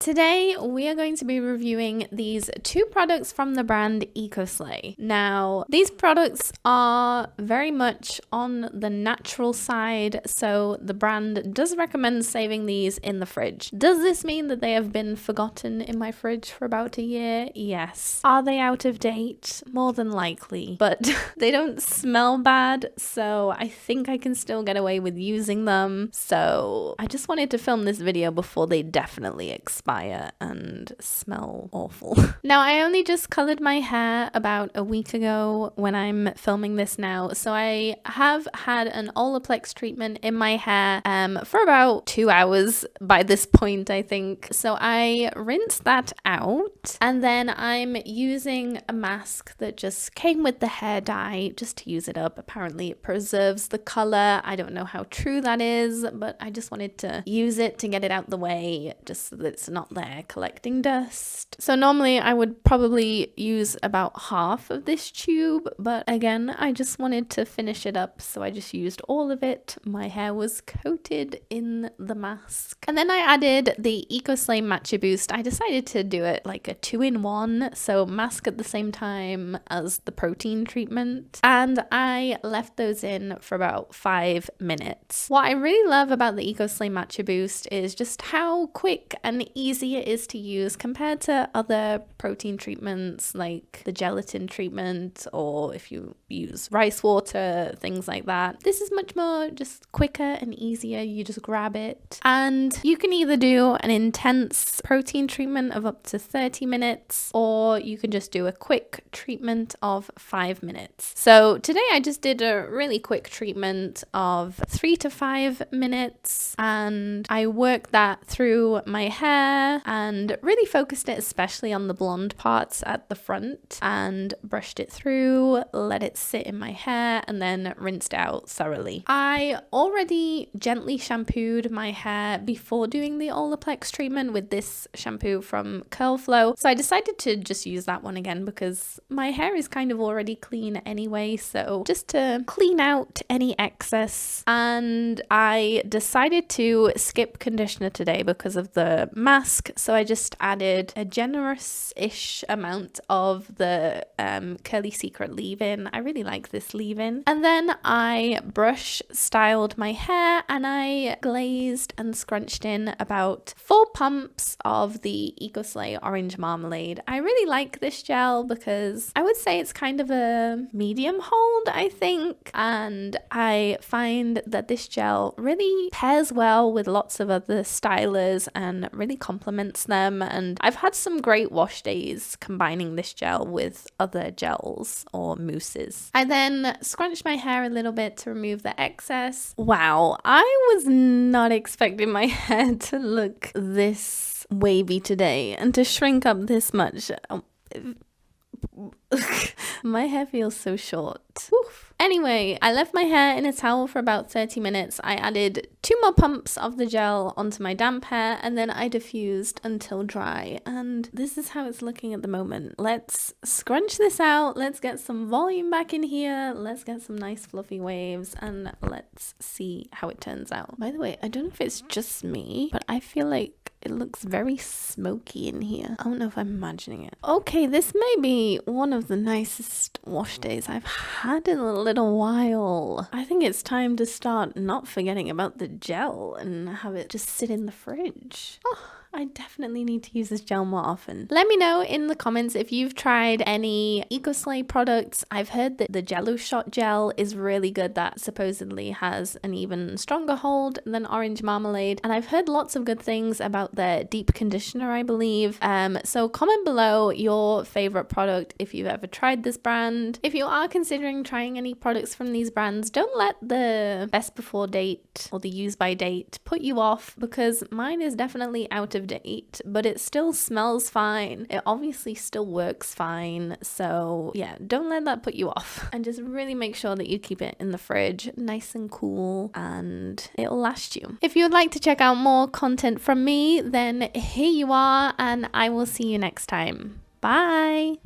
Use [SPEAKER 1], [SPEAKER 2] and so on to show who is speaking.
[SPEAKER 1] Today, we are going to be reviewing these two products from the brand Ecoslay. Now, these products are very much on the natural side, so the brand does recommend saving these in the fridge. Does this mean that they have been forgotten in my fridge for about a year? Yes. Are they out of date? More than likely, but they don't smell bad, so I think I can still get away with using them. So I just wanted to film this video before they definitely expire and smell awful. Now, I only just colored my hair about a week ago when I'm filming this now, so I have had an Olaplex treatment in my hair for about 2 hours by this point, I think. So I rinsed that out, and then I'm using a mask that just came with the hair dye just to use it up. Apparently it preserves the color. I don't know how true that is, but I just wanted to use it to get it out the way just so that it's not there collecting dust. So normally I would probably use about half of this tube, but again, I just wanted to finish it up, so I just used all of it. My hair was coated in the mask. And then I added the Ecoslay Matcha Boost. I decided to do it like a 2-in-1, so mask at the same time as the protein treatment. And I left those in for about 5 minutes. What I really love about the Ecoslay Matcha Boost is just how quick and easy it is to use compared to other protein treatments like the gelatin treatment, or if you use rice water, things like that. This is much more just quicker and easier. You just grab it, and you can either do an intense protein treatment of up to 30 minutes, or you can just do a quick treatment of 5 minutes. So today I just did a really quick treatment of 3 to 5 minutes, and I worked that through my hair and really focused it especially on the blonde parts at the front, and brushed it through, let it sit in my hair, and then rinsed out thoroughly. I already gently shampooed my hair before doing the Olaplex treatment with this shampoo from Curl Flow, so I decided to just use that one again because my hair is kind of already clean anyway, so just to clean out any excess. And I decided to skip conditioner today because of the mask, so I just added a generous-ish amount of the Curly Secret leave-in. I really like this leave-in. And then I brush styled my hair, and I glazed and scrunched in about 4 pumps of the Ecoslay Orange Marmalade. I really like this gel because I would say it's kind of a medium hold, I think, and I find that this gel really pairs well with lots of other stylers and really complements them, and I've had some great wash days combining this gel with other gels or mousses. I then scrunched my hair a little bit to remove the excess. Wow, I was not expecting my hair to look this wavy today and to shrink up this much. My hair feels so short. Oof. Anyway, I left my hair in a towel for about 30 minutes. I added 2 more pumps of the gel onto my damp hair, and then I diffused until dry. And this is how it's looking at the moment. Let's scrunch this out. Let's get some volume back in here. Let's get some nice fluffy waves, and let's see how it turns out. By the way, I don't know if it's just me, but I feel like it looks very smoky in here. I don't know if I'm imagining it. Okay, this may be one of the nicest wash days I've had in a little while. I think it's time to start not forgetting about the gel and have it just sit in the fridge. Oh, I definitely need to use this gel more often. Let me know in the comments if you've tried any Ecoslay products. I've heard that the Jello Shot gel is really good. That supposedly has an even stronger hold than Orange Marmalade. And I've heard lots of good things about their deep conditioner, I believe. So comment below your favorite product if you've ever tried this brand. If you are considering trying any products from these brands, don't let the best before date or the use by date put you off, because mine is definitely out of date, but it still smells fine. It obviously still works fine. So yeah, don't let that put you off, and just really make sure that you keep it in the fridge nice and cool, and it'll last you. If you would like to check out more content from me, then here you are, and I will see you next time. Bye.